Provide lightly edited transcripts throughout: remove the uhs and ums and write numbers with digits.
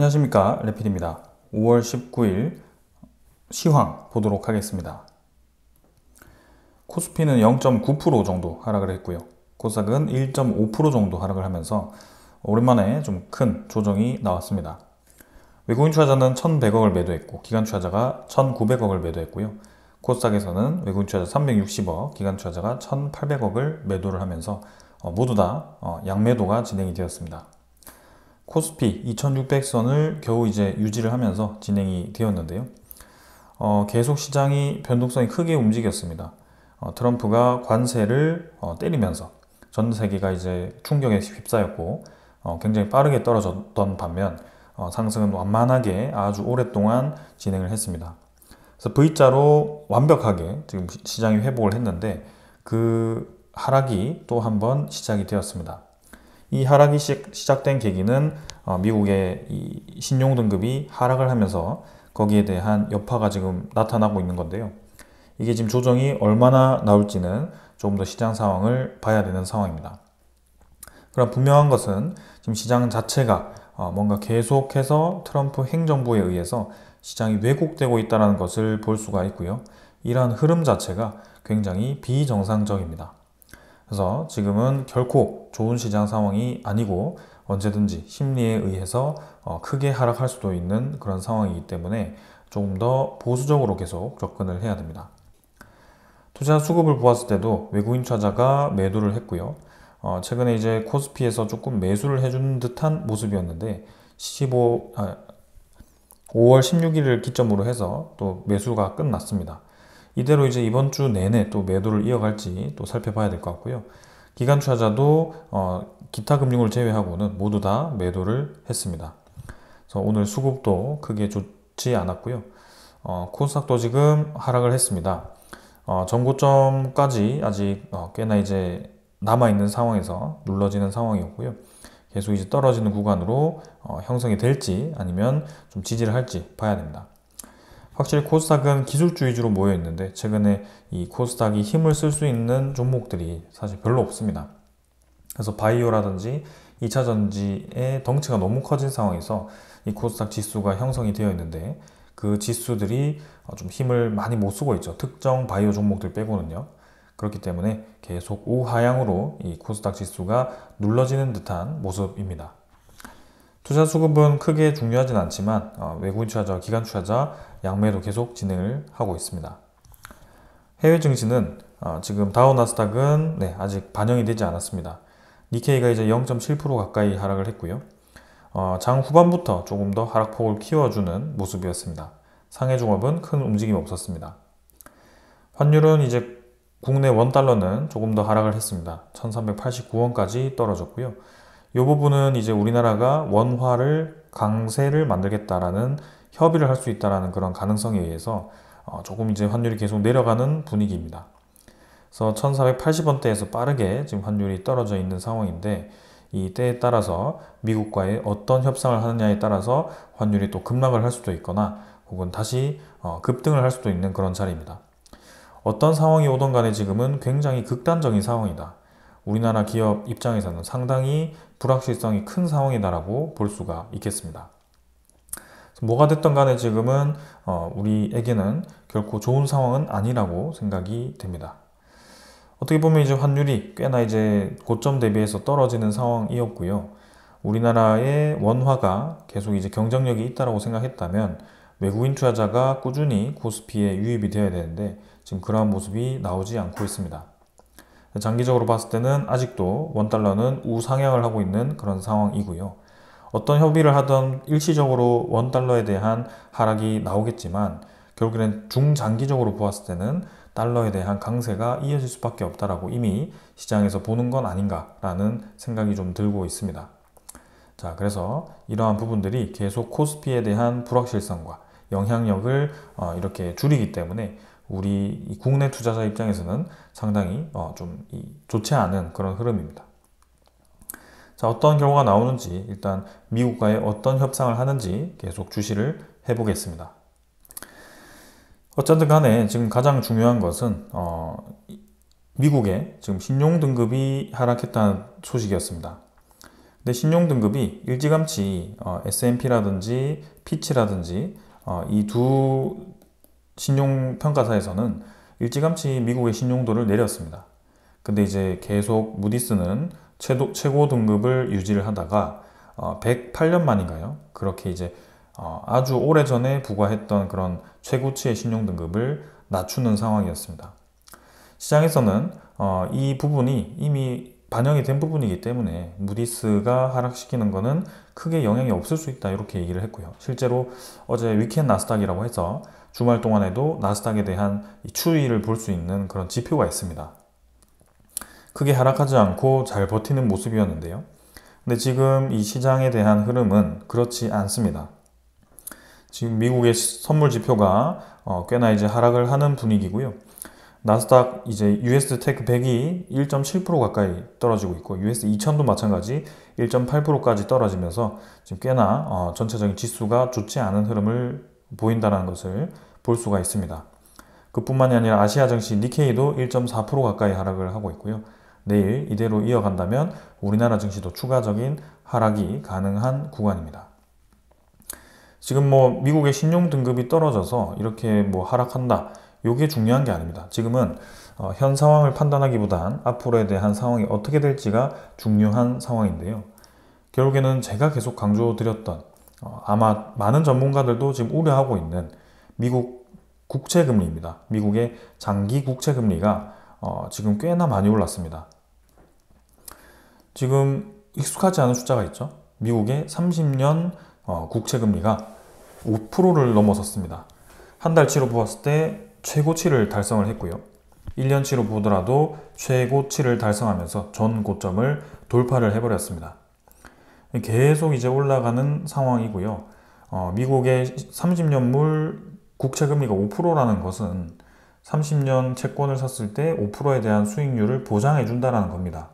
안녕하십니까, 레필입니다. 5월 19일 시황 보도록 하겠습니다. 코스피는 0.9% 정도 하락을 했고요. 코스닥은 1.5% 정도 하락을 하면서 오랜만에 좀 큰 조정이 나왔습니다. 외국인 투자자는 1,100억을 매도했고 기관 투자자가 1,900억을 매도했고요. 코스닥에서는 외국인 투자자 360억, 기관 투자자가 1,800억을 매도를 하면서 모두 다 양매도가 진행이 되었습니다. 코스피 2600선을 겨우 이제 유지를 하면서 진행이 되었는데요. 계속 시장이 변동성이 크게 움직였습니다. 트럼프가 관세를 때리면서 전 세계가 이제 충격에 휩싸였고 굉장히 빠르게 떨어졌던 반면 상승은 완만하게 아주 오랫동안 진행을 했습니다. 그래서 V자로 완벽하게 지금 시장이 회복을 했는데 그 하락이 또 한 번 시작이 되었습니다. 이 하락이 시작된 계기는 미국의 이 신용 등급이 하락을 하면서 거기에 대한 여파가 지금 나타나고 있는 건데요. 이게 지금 조정이 얼마나 나올지는 조금 더 시장 상황을 봐야 되는 상황입니다. 그럼 분명한 것은 지금 시장 자체가 뭔가 계속해서 트럼프 행정부에 의해서 시장이 왜곡되고 있다는 것을 볼 수가 있고요. 이러한 흐름 자체가 굉장히 비정상적입니다. 그래서 지금은 결코 좋은 시장 상황이 아니고 언제든지 심리에 의해서 크게 하락할 수도 있는 그런 상황이기 때문에 조금 더 보수적으로 계속 접근을 해야 됩니다. 투자 수급을 보았을 때도 외국인 투자자가 매도를 했고요. 최근에 이제 코스피에서 조금 매수를 해준 듯한 모습이었는데 5월 16일을 기점으로 해서 또 매수가 끝났습니다. 이대로 이제 이번 주 내내 또 매도를 이어갈지 또 살펴봐야 될 것 같고요. 기관 투자자도 기타 금융을 제외하고는 모두 다 매도를 했습니다. 그래서 오늘 수급도 크게 좋지 않았고요. 코스닥도 지금 하락을 했습니다. 전고점까지 아직 꽤나 이제 남아있는 상황에서 눌러지는 상황이었고요. 계속 이제 떨어지는 구간으로 형성이 될지 아니면 좀 지지를 할지 봐야 됩니다. 확실히 코스닥은 기술주 위주로 모여 있는데 최근에 이 코스닥이 힘을 쓸 수 있는 종목들이 사실 별로 없습니다. 그래서 바이오라든지 2차전지의 덩치가 너무 커진 상황에서 이 코스닥 지수가 형성이 되어 있는데 그 지수들이 좀 힘을 많이 못 쓰고 있죠. 특정 바이오 종목들 빼고는요. 그렇기 때문에 계속 우하향으로 이 코스닥 지수가 눌러지는 듯한 모습입니다. 투자 수급은 크게 중요하진 않지만 외국인 투자자와 기관 투자자 양매도 계속 진행을 하고 있습니다. 해외 증시는 지금 다우나스닥은 아직 반영이 되지 않았습니다. 니케이가 이제 0.7% 가까이 하락을 했고요. 장 후반부터 조금 더 하락폭을 키워주는 모습이었습니다. 상해종합은 큰 움직임이 없었습니다. 환율은 이제 국내 원달러는 조금 더 하락을 했습니다. 1389원까지 떨어졌고요. 이 부분은 이제 우리나라가 원화를 강세를 만들겠다라는 협의를 할 수 있다라는 그런 가능성에 의해서 조금 이제 환율이 계속 내려가는 분위기입니다. 그래서 1480원대에서 빠르게 지금 환율이 떨어져 있는 상황인데 이 때에 따라서 미국과의 어떤 협상을 하느냐에 따라서 환율이 또 급락을 할 수도 있거나 혹은 다시 급등을 할 수도 있는 그런 자리입니다. 어떤 상황이 오던 간에 지금은 굉장히 극단적인 상황이다. 우리나라 기업 입장에서는 상당히 불확실성이 큰 상황이다라고 볼 수가 있겠습니다. 뭐가 됐던 간에 지금은 우리에게는 결코 좋은 상황은 아니라고 생각이 됩니다. 어떻게 보면 이제 환율이 꽤나 이제 고점 대비해서 떨어지는 상황이었고요. 우리나라의 원화가 계속 이제 경쟁력이 있다라고 생각했다면 외국인 투자자가 꾸준히 코스피에 유입이 되어야 되는데 지금 그러한 모습이 나오지 않고 있습니다. 장기적으로 봤을 때는 아직도 원달러는 우상향을 하고 있는 그런 상황이고요. 어떤 협의를 하던 일시적으로 원달러에 대한 하락이 나오겠지만 결국에는 중장기적으로 보았을 때는 달러에 대한 강세가 이어질 수밖에 없다라고 이미 시장에서 보는 건 아닌가라는 생각이 좀 들고 있습니다. 자, 그래서 이러한 부분들이 계속 코스피에 대한 불확실성과 영향력을 이렇게 줄이기 때문에 우리 국내 투자자 입장에서는 상당히 좀 좋지 않은 그런 흐름입니다. 자, 어떤 결과가 나오는지 일단 미국과의 어떤 협상을 하는지 계속 주시를 해보겠습니다. 어쨌든 간에 지금 가장 중요한 것은 미국의 지금 신용 등급이 하락했다는 소식이었습니다. 근데 신용 등급이 일찌감치 S&P라든지 피치라든지 이 두 신용 평가사에서는 일찌감치 미국의 신용도를 내렸습니다. 근데 이제 계속 무디스는 최고 등급을 유지를 하다가 108년 만인가요? 그렇게 이제 아주 오래전에 부과했던 그런 최고치의 신용 등급을 낮추는 상황이었습니다. 시장에서는 이 부분이 이미 반영이 된 부분이기 때문에 무디스가 하락시키는 것은 크게 영향이 없을 수 있다 이렇게 얘기를 했고요. 실제로 어제 위켄 나스닥이라고 해서 주말 동안에도 나스닥에 대한 추이를 볼 수 있는 그런 지표가 있습니다. 크게 하락하지 않고 잘 버티는 모습이었는데요. 근데 지금 이 시장에 대한 흐름은 그렇지 않습니다. 지금 미국의 선물 지표가 꽤나 이제 하락을 하는 분위기고요. 나스닥 이제 US 테크 100이 1.7% 가까이 떨어지고 있고 US 2000도 마찬가지 1.8%까지 떨어지면서 지금 꽤나 전체적인 지수가 좋지 않은 흐름을 보인다는 것을 볼 수가 있습니다. 그뿐만이 아니라 아시아 증시 니케이도 1.4% 가까이 하락을 하고 있고요. 내일 이대로 이어간다면 우리나라 증시도 추가적인 하락이 가능한 구간입니다. 지금 미국의 신용 등급이 떨어져서 이렇게 하락한다. 이게 중요한 게 아닙니다. 지금은 현 상황을 판단하기보단 앞으로에 대한 상황이 어떻게 될지가 중요한 상황인데요. 결국에는 제가 계속 강조드렸던 아마 많은 전문가들도 지금 우려하고 있는 미국 국채금리입니다. 미국의 장기 국채금리가 지금 꽤나 많이 올랐습니다. 지금 익숙하지 않은 숫자가 있죠. 미국의 30년 국채금리가 5%를 넘어섰습니다. 한 달치로 보았을 때 최고치를 달성을 했고요. 1년치로 보더라도 최고치를 달성하면서 전 고점을 돌파를 해버렸습니다. 계속 이제 올라가는 상황이고요. 미국의 30년물 국채금리가 5%라는 것은 30년 채권을 샀을 때 5%에 대한 수익률을 보장해 준다는 겁니다.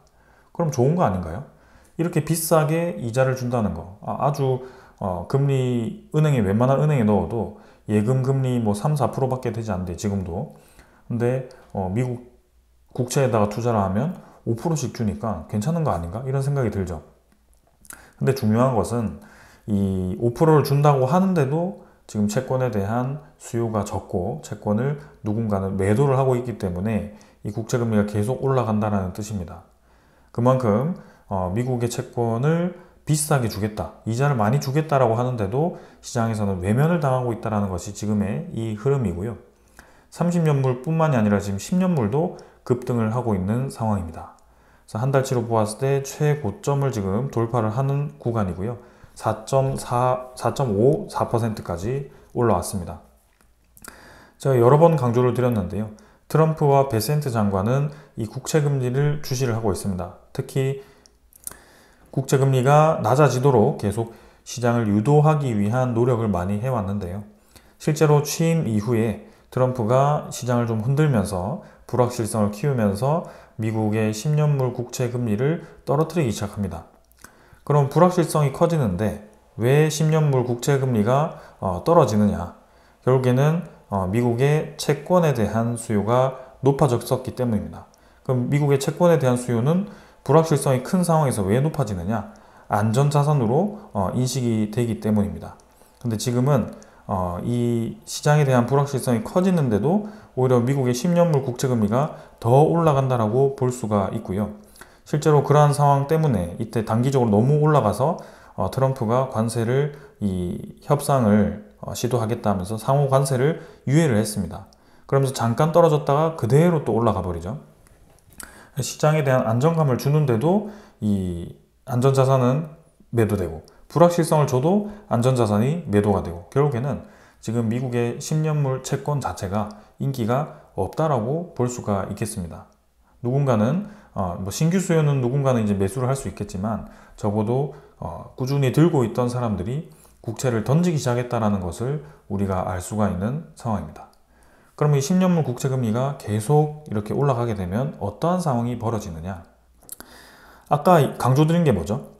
그럼 좋은 거 아닌가요? 이렇게 비싸게 이자를 준다는 거. 아주 금리 은행에 웬만한 은행에 넣어도 예금 금리 3, 4%밖에 되지 않는데 지금도. 근데 미국 국채에다가 투자를 하면 5%씩 주니까 괜찮은 거 아닌가? 이런 생각이 들죠. 근데 중요한 것은 이 5%를 준다고 하는데도 지금 채권에 대한 수요가 적고 채권을 누군가는 매도를 하고 있기 때문에 이 국채금리가 계속 올라간다는 뜻입니다. 그만큼 미국의 채권을 비싸게 주겠다, 이자를 많이 주겠다라고 하는데도 시장에서는 외면을 당하고 있다는 것이 지금의 이 흐름이고요. 30년물 뿐만이 아니라 지금 10년물도 급등을 하고 있는 상황입니다. 그래서 한 달치로 보았을 때 최고점을 지금 돌파를 하는 구간이고요. 4.54%까지 올라왔습니다. 제가 여러 번 강조를 드렸는데요. 트럼프와 베센트 장관은 이 국채금리를 주시를 하고 있습니다. 특히 국채금리가 낮아지도록 계속 시장을 유도하기 위한 노력을 많이 해왔는데요. 실제로 취임 이후에 트럼프가 시장을 좀 흔들면서 불확실성을 키우면서 미국의 10년물 국채금리를 떨어뜨리기 시작합니다. 그럼 불확실성이 커지는데 왜 10년물 국채금리가 떨어지느냐? 결국에는 미국의 채권에 대한 수요가 높아졌었기 때문입니다. 그럼 미국의 채권에 대한 수요는 불확실성이 큰 상황에서 왜 높아지느냐? 안전자산으로 인식이 되기 때문입니다. 근데 지금은 이 시장에 대한 불확실성이 커지는데도 오히려 미국의 10년물 국채금리가 더 올라간다라고 볼 수가 있고요. 실제로 그러한 상황 때문에 이때 단기적으로 너무 올라가서 트럼프가 관세를 협상을 시도하겠다 하면서 상호 관세를 유예를 했습니다. 그러면서 잠깐 떨어졌다가 그대로 또 올라가 버리죠. 시장에 대한 안정감을 주는데도 이 안전자산은 매도되고 불확실성을 줘도 안전자산이 매도가 되고 결국에는 지금 미국의 10년물 채권 자체가 인기가 없다라고 볼 수가 있겠습니다. 누군가는 신규 수요는 누군가는 이제 매수를 할 수 있겠지만 적어도 꾸준히 들고 있던 사람들이 국채를 던지기 시작했다는 것을 우리가 알 수가 있는 상황입니다. 그러면 이 10년물 국채금리가 계속 이렇게 올라가게 되면 어떠한 상황이 벌어지느냐? 아까 강조드린 게 뭐죠?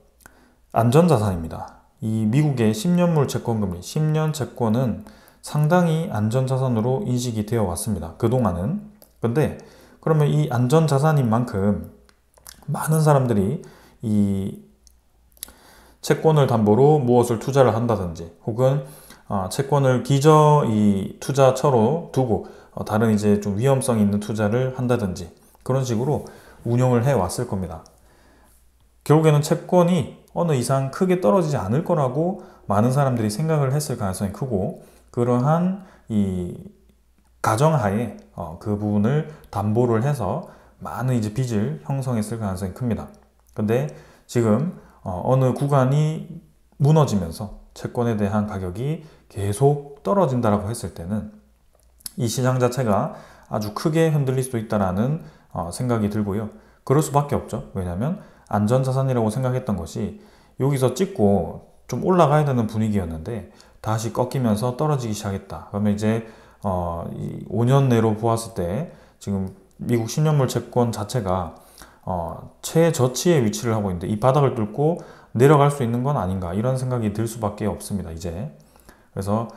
안전자산입니다. 이 미국의 10년물 채권금리, 10년 채권은 상당히 안전자산으로 인식이 되어 왔습니다. 그동안은. 근데 그러면 이 안전자산인 만큼 많은 사람들이 이 채권을 담보로 무엇을 투자를 한다든지 혹은 채권을 기저이 투자처로 두고 다른 이제 좀 위험성 있는 투자를 한다든지 그런 식으로 운용을 해 왔을 겁니다. 결국에는 채권이 어느 이상 크게 떨어지지 않을 거라고 많은 사람들이 생각을 했을 가능성이 크고, 그러한 이 가정하에 그 부분을 담보를 해서 많은 이제 빚을 형성했을 가능성이 큽니다. 근데 지금 어느 구간이 무너지면서 채권에 대한 가격이 계속 떨어진다라고 했을 때는 이 시장 자체가 아주 크게 흔들릴 수도 있다라는 생각이 들고요. 그럴 수밖에 없죠. 왜냐하면 안전자산이라고 생각했던 것이 여기서 찍고 좀 올라가야 되는 분위기였는데 다시 꺾이면서 떨어지기 시작했다. 그러면 이제 5년 내로 보았을 때 지금 미국 10년물 채권 자체가 최저치의 위치를 하고 있는데 이 바닥을 뚫고 내려갈 수 있는 건 아닌가, 이런 생각이 들 수밖에 없습니다. 이제 그래서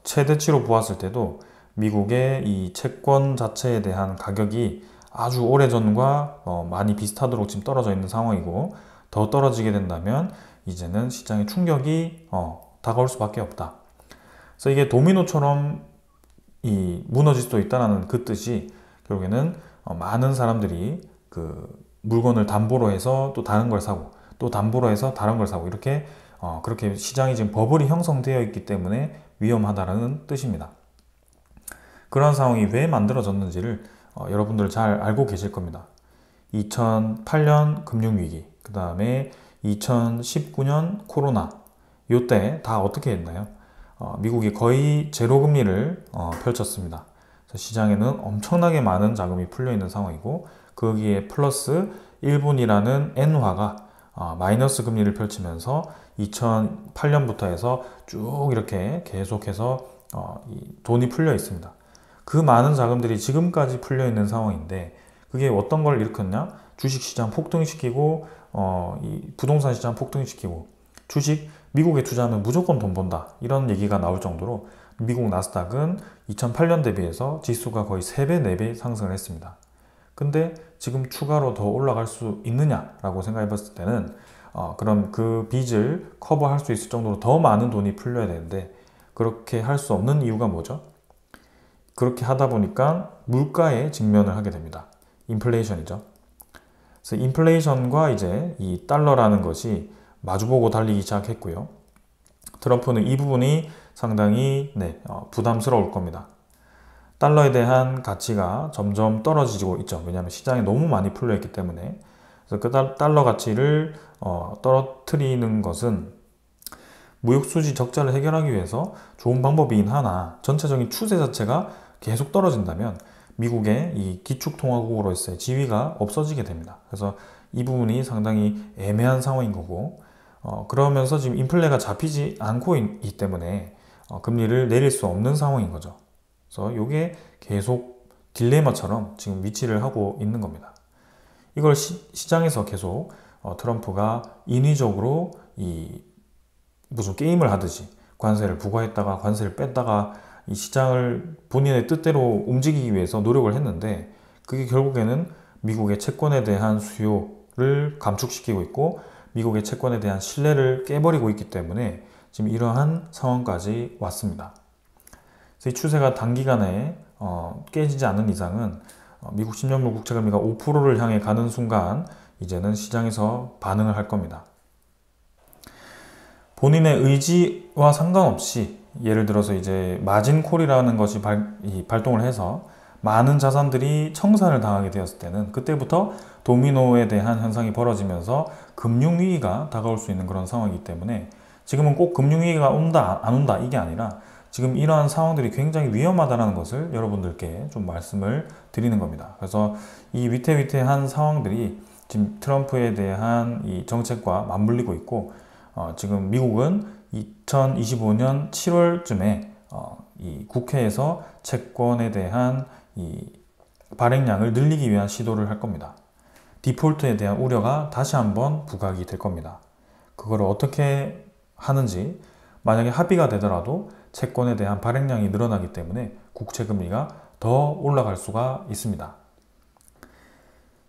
최대치로 보았을 때도 미국의 이 채권 자체에 대한 가격이 아주 오래전과 많이 비슷하도록 지금 떨어져 있는 상황이고, 더 떨어지게 된다면 이제는 시장의 충격이 다가올 수밖에 없다. 그래서 이게 도미노처럼 무너질 수도 있다는 그 뜻이, 결국에는 많은 사람들이 그 물건을 담보로 해서 또 다른 걸 사고, 또 담보로 해서 다른 걸 사고, 이렇게 그렇게 시장이 지금 버블이 형성되어 있기 때문에 위험하다는 뜻입니다. 그런 상황이 왜 만들어졌는지를 여러분들 잘 알고 계실 겁니다. 2008년 금융위기, 그 다음에 2019년 코로나, 요때 다 어떻게 했나요? 미국이 거의 제로금리를 펼쳤습니다. 시장에는 엄청나게 많은 자금이 풀려 있는 상황이고, 거기에 플러스 일본이라는 엔화가 마이너스 금리를 펼치면서 2008년부터 해서 쭉 이렇게 계속해서 돈이 풀려 있습니다. 그 많은 자금들이 지금까지 풀려 있는 상황인데, 그게 어떤 걸 일으켰냐? 주식시장 폭등시키고 이 부동산 시장 폭등시키고, 주식 미국에 투자하면 무조건 돈 번다, 이런 얘기가 나올 정도로 미국 나스닥은 2008년 대비해서 지수가 거의 3배, 4배 상승을 했습니다. 근데 지금 추가로 더 올라갈 수 있느냐라고 생각해 봤을 때는 그럼 그 빚을 커버할 수 있을 정도로 더 많은 돈이 풀려야 되는데, 그렇게 할 수 없는 이유가 뭐죠? 그렇게 하다 보니까 물가에 직면을 하게 됩니다. 인플레이션이죠. 그래서 인플레이션과 이제 이 달러라는 것이 마주보고 달리기 시작했고요. 트럼프는 이 부분이 상당히 부담스러울 겁니다. 달러에 대한 가치가 점점 떨어지고 있죠. 왜냐하면 시장에 너무 많이 풀려있기 때문에. 그래서 그 달러 가치를 떨어뜨리는 것은 무역수지 적자를 해결하기 위해서 좋은 방법이긴 하나, 전체적인 추세 자체가 계속 떨어진다면 미국의 이 기축통화국으로서의 지위가 없어지게 됩니다. 그래서 이 부분이 상당히 애매한 상황인 거고, 그러면서 지금 인플레가 잡히지 않고 있기 때문에 금리를 내릴 수 없는 상황인 거죠. 그래서 이게 계속 딜레마처럼 지금 위치를 하고 있는 겁니다. 이걸 시장에서 계속 트럼프가 인위적으로 무슨 게임을 하듯이 관세를 부과했다가 관세를 뺐다가 이 시장을 본인의 뜻대로 움직이기 위해서 노력을 했는데, 그게 결국에는 미국의 채권에 대한 수요를 감축시키고 있고 미국의 채권에 대한 신뢰를 깨버리고 있기 때문에 지금 이러한 상황까지 왔습니다. 그래서 이 추세가 단기간에 깨지지 않는 이상은 미국 10년물 국채금리가 5%를 향해 가는 순간 이제는 시장에서 반응을 할 겁니다. 본인의 의지와 상관없이 예를 들어서 이제 마진콜이라는 것이 발동을 해서 많은 자산들이 청산을 당하게 되었을 때는 그때부터 도미노에 대한 현상이 벌어지면서 금융위기가 다가올 수 있는 그런 상황이기 때문에, 지금은 꼭 금융위기가 온다 안 온다 이게 아니라 지금 이러한 상황들이 굉장히 위험하다는 것을 여러분들께 좀 말씀을 드리는 겁니다. 그래서 이 위태위태한 상황들이 지금 트럼프에 대한 이 정책과 맞물리고 있고, 지금 미국은 2025년 7월쯤에 이 국회에서 채권에 대한 이 발행량을 늘리기 위한 시도를 할 겁니다. 디폴트에 대한 우려가 다시 한번 부각이 될 겁니다. 그걸 어떻게 하는지, 만약에 합의가 되더라도 채권에 대한 발행량이 늘어나기 때문에 국채금리가 더 올라갈 수가 있습니다.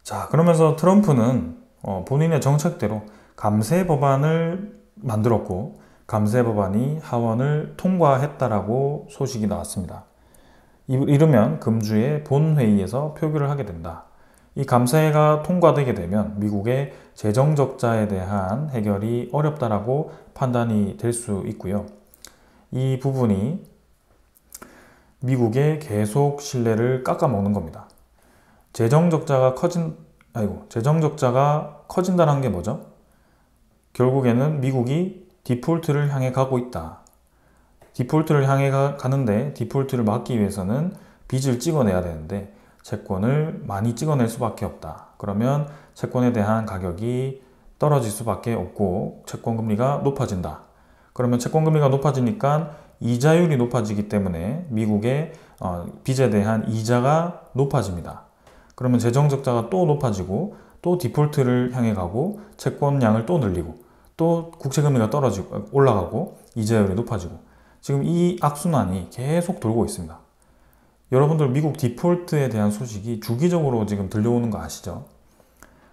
자, 그러면서 트럼프는 본인의 정책대로 감세 법안을 만들었고 감세 법안이 하원을 통과했다라고 소식이 나왔습니다. 이르면 금주의 본회의에서 표결을 하게 된다. 이 감세가 통과되게 되면 미국의 재정 적자에 대한 해결이 어렵다라고 판단이 될 수 있고요. 이 부분이 미국의 계속 신뢰를 깎아먹는 겁니다. 재정 적자가 커진다는 게 뭐죠? 결국에는 미국이 디폴트를 향해 가고 있다. 디폴트를 향해 가는데 디폴트를 막기 위해서는 빚을 찍어내야 되는데 채권을 많이 찍어낼 수밖에 없다. 그러면 채권에 대한 가격이 떨어질 수밖에 없고 채권금리가 높아진다. 그러면 채권금리가 높아지니까 이자율이 높아지기 때문에 미국의 빚에 대한 이자가 높아집니다. 그러면 재정적자가 또 높아지고 또 디폴트를 향해 가고 채권량을 또 늘리고 또 국채금리가 올라가고 이자율이 높아지고 지금 이 악순환이 계속 돌고 있습니다. 여러분들 미국 디폴트에 대한 소식이 주기적으로 지금 들려오는 거 아시죠?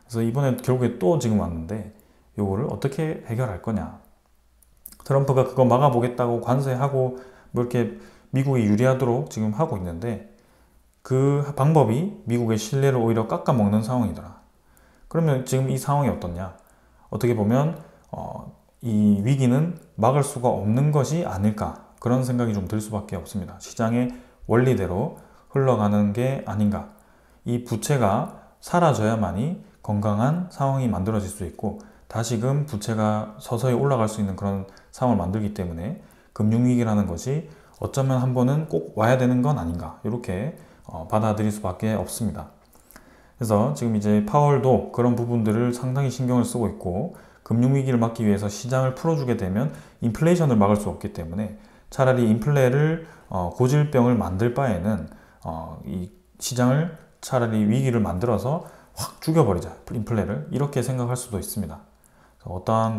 그래서 이번에 결국에 또 지금 왔는데 이거를 어떻게 해결할 거냐. 트럼프가 그거 막아보겠다고 관세하고 뭐 이렇게 미국이 유리하도록 지금 하고 있는데 그 방법이 미국의 신뢰를 오히려 깎아먹는 상황이더라. 그러면 지금 이 상황이 어떻냐? 어떻게 보면 이 위기는 막을 수가 없는 것이 아닐까 그런 생각이 좀 들 수밖에 없습니다. 시장의 원리대로 흘러가는 게 아닌가. 이 부채가 사라져야만이 건강한 상황이 만들어질 수 있고 다시금 부채가 서서히 올라갈 수 있는 그런 상황을 만들기 때문에 금융위기라는 것이 어쩌면 한 번은 꼭 와야 되는 건 아닌가 이렇게 받아들일 수밖에 없습니다. 그래서 지금 이제 파월도 그런 부분들을 상당히 신경을 쓰고 있고 금융위기를 막기 위해서 시장을 풀어주게 되면 인플레이션을 막을 수 없기 때문에 차라리 인플레를 고질병을 만들 바에는 이 시장을 차라리 위기를 만들어서 확 죽여버리자 인플레를 이렇게 생각할 수도 있습니다. 어떠한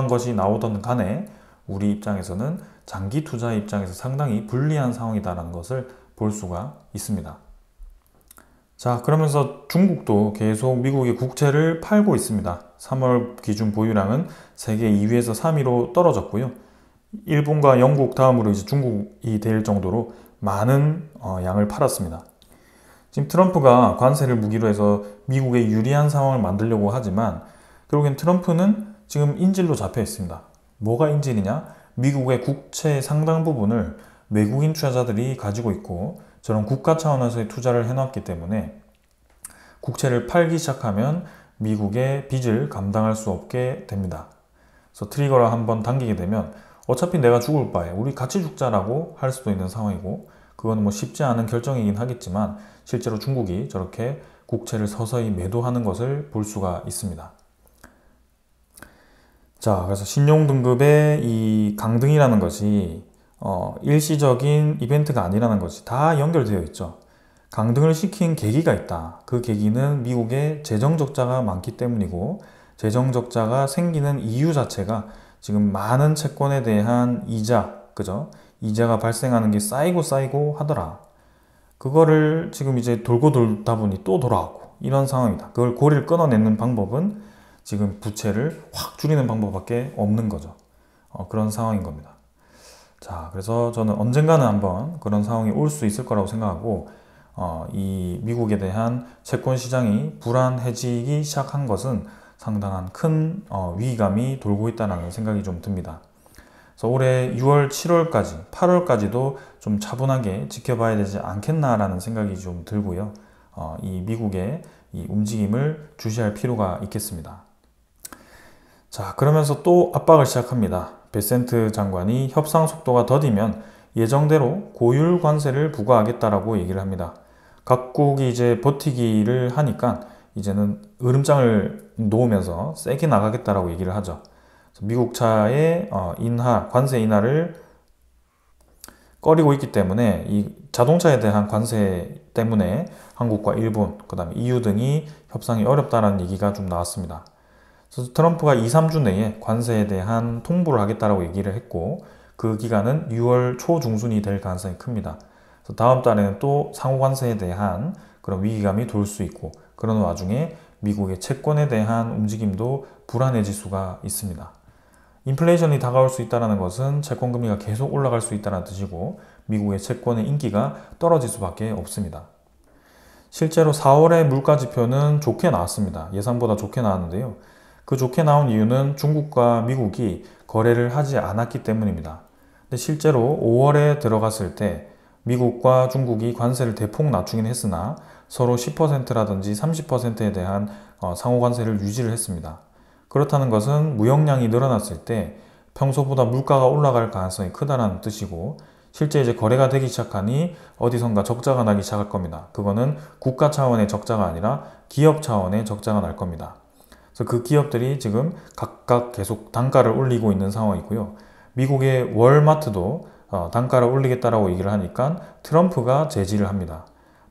것이 나오던 간에 우리 입장에서는 장기 투자 입장에서 상당히 불리한 상황이다라는 것을 볼 수가 있습니다. 자, 그러면서 중국도 계속 미국의 국채를 팔고 있습니다. 3월 기준 보유량은 세계 2위에서 3위로 떨어졌고요. 일본과 영국 다음으로 이제 중국이 될 정도로 많은 양을 팔았습니다. 지금 트럼프가 관세를 무기로 해서 미국에 유리한 상황을 만들려고 하지만 결국엔 트럼프는 지금 인질로 잡혀 있습니다. 뭐가 인질이냐? 미국의 국채 상당 부분을 외국인 투자자들이 가지고 있고 저런 국가 차원에서의 투자를 해놨기 때문에 국채를 팔기 시작하면 미국의 빚을 감당할 수 없게 됩니다. 그래서 트리거를 한번 당기게 되면 어차피 내가 죽을 바에 우리 같이 죽자라고 할 수도 있는 상황이고 그건 뭐 쉽지 않은 결정이긴 하겠지만 실제로 중국이 저렇게 국채를 서서히 매도하는 것을 볼 수가 있습니다. 자, 그래서 신용등급의 이 강등이라는 것이 일시적인 이벤트가 아니라는 것이 다 연결되어 있죠. 강등을 시킨 계기가 있다. 그 계기는 미국의 재정적자가 많기 때문이고 재정적자가 생기는 이유 자체가 지금 많은 채권에 대한 그죠? 이자가 발생하는 게 쌓이고 하더라. 그거를 지금 이제 돌고 돌다 보니 또 돌아오고 이런 상황이다. 그걸 고리를 끊어내는 방법은 지금 부채를 확 줄이는 방법밖에 없는 거죠. 그런 상황인 겁니다. 자, 그래서 저는 언젠가는 한번 그런 상황이 올 수 있을 거라고 생각하고 이 미국에 대한 채권 시장이 불안해지기 시작한 것은 상당한 큰 위기감이 돌고 있다는 생각이 좀 듭니다. 그래서 올해 6월, 7월까지, 8월까지도 좀 차분하게 지켜봐야 되지 않겠나라는 생각이 좀 들고요. 이 미국의 이 움직임을 주시할 필요가 있겠습니다. 자, 그러면서 또 압박을 시작합니다. 베센트 장관이 협상 속도가 더디면 예정대로 고율 관세를 부과하겠다라고 얘기를 합니다. 각국이 이제 버티기를 하니까 이제는 으름장을 놓으면서 세게 나가겠다라고 얘기를 하죠. 미국 차의 관세 인하를 꺼리고 있기 때문에 이 자동차에 대한 관세 때문에 한국과 일본, 그 다음에 EU 등이 협상이 어렵다는 얘기가 좀 나왔습니다. 그래서 트럼프가 2, 3주 내에 관세에 대한 통보를 하겠다라고 얘기를 했고 그 기간은 6월 초 중순이 될 가능성이 큽니다. 그래서 다음 달에는 또 상호 관세에 대한 그런 위기감이 돌 수 있고 그런 와중에 미국의 채권에 대한 움직임도 불안해질 수가 있습니다. 인플레이션이 다가올 수 있다는 것은 채권금리가 계속 올라갈 수 있다는 뜻이고 미국의 채권의 인기가 떨어질 수밖에 없습니다. 실제로 4월의 물가지표는 좋게 나왔습니다. 예상보다 좋게 나왔는데요. 그 좋게 나온 이유는 중국과 미국이 거래를 하지 않았기 때문입니다. 근데 실제로 5월에 들어갔을 때 미국과 중국이 관세를 대폭 낮추긴 했으나 서로 10%라든지 30%에 대한 상호 관세를 유지를 했습니다. 그렇다는 것은 무역량이 늘어났을 때 평소보다 물가가 올라갈 가능성이 크다는 뜻이고 실제 이제 거래가 되기 시작하니 어디선가 적자가 나기 시작할 겁니다. 그거는 국가 차원의 적자가 아니라 기업 차원의 적자가 날 겁니다. 그래서 그 기업들이 지금 각각 계속 단가를 올리고 있는 상황이고요. 미국의 월마트도 단가를 올리겠다라고 얘기를 하니까 트럼프가 제지를 합니다.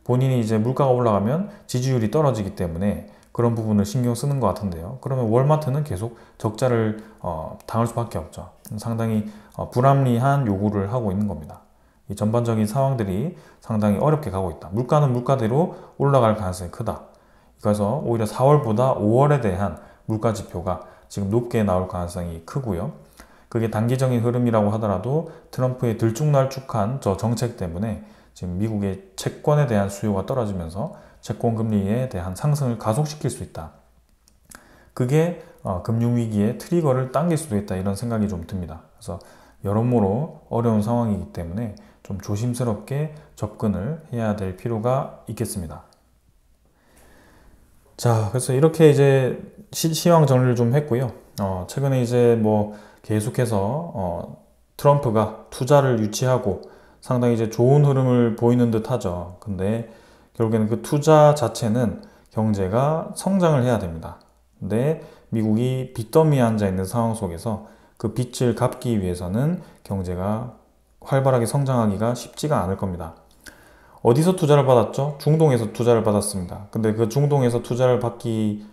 본인이 이제 물가가 올라가면 지지율이 떨어지기 때문에 그런 부분을 신경 쓰는 것 같은데요. 그러면 월마트는 계속 적자를 당할 수밖에 없죠. 상당히 불합리한 요구를 하고 있는 겁니다. 이 전반적인 상황들이 상당히 어렵게 가고 있다. 물가는 물가대로 올라갈 가능성이 크다. 그래서 오히려 4월보다 5월에 대한 물가 지표가 지금 높게 나올 가능성이 크고요. 그게 단기적인 흐름이라고 하더라도 트럼프의 들쭉날쭉한 저 정책 때문에 지금 미국의 채권에 대한 수요가 떨어지면서 채권 금리에 대한 상승을 가속시킬 수 있다. 그게 금융위기의 트리거를 당길 수도 있다 이런 생각이 좀 듭니다. 그래서 여러모로 어려운 상황이기 때문에 좀 조심스럽게 접근을 해야 될 필요가 있겠습니다. 자, 그래서 이렇게 이제 시황 정리를 좀 했고요. 최근에 이제 뭐 계속해서 트럼프가 투자를 유치하고 상당히 이제 좋은 흐름을 보이는 듯 하죠. 근데 결국에는 그 투자 자체는 경제가 성장을 해야 됩니다. 근데 미국이 빚더미에 앉아 있는 상황 속에서 그 빚을 갚기 위해서는 경제가 활발하게 성장하기가 쉽지가 않을 겁니다. 어디서 투자를 받았죠? 중동에서 투자를 받았습니다. 근데 그 중동에서 투자를 받기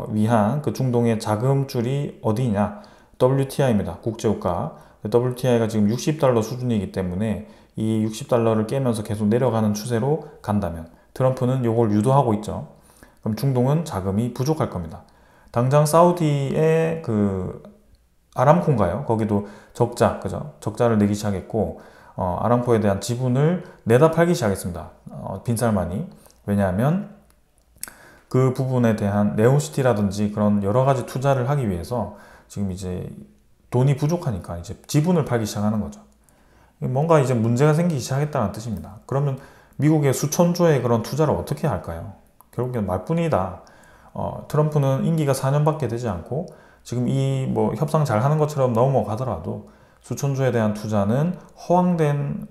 위한 그 중동의 자금줄이 어디냐? WTI입니다. 국제유가. WTI가 지금 60달러 수준이기 때문에 이 60달러를 깨면서 계속 내려가는 추세로 간다면 트럼프는 이걸 유도하고 있죠. 그럼 중동은 자금이 부족할 겁니다. 당장 사우디의 그 아람코인가요? 거기도 적자, 그죠? 적자를 내기 시작했고 아람코에 대한 지분을 내다 팔기 시작했습니다. 빈살만이. 왜냐하면 그 부분에 대한 네온시티라든지 그런 여러 가지 투자를 하기 위해서 지금 이제 돈이 부족하니까 이제 지분을 팔기 시작하는 거죠. 뭔가 이제 문제가 생기기 시작했다는 뜻입니다. 그러면 미국의 수천조의 그런 투자를 어떻게 할까요? 결국엔 말뿐이다. 트럼프는 임기가 4년밖에 되지 않고 지금 이 뭐 협상 잘 하는 것처럼 넘어가더라도 수천조에 대한 투자는 허황된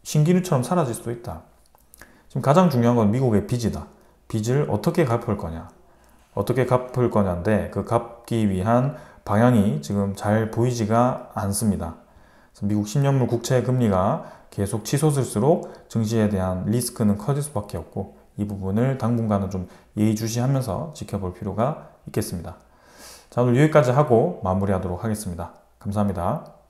신기루처럼 사라질 수도 있다. 지금 가장 중요한 건 미국의 빚이다. 빚을 어떻게 갚을 거냐. 어떻게 갚을 거냐인데 그 갚기 위한 방향이 지금 잘 보이지가 않습니다. 그래서 미국 10년물 국채 금리가 계속 치솟을수록 증시에 대한 리스크는 커질 수밖에 없고 이 부분을 당분간은 좀 예의주시하면서 지켜볼 필요가 있겠습니다. 자, 오늘 여기까지 하고 마무리하도록 하겠습니다. 감사합니다.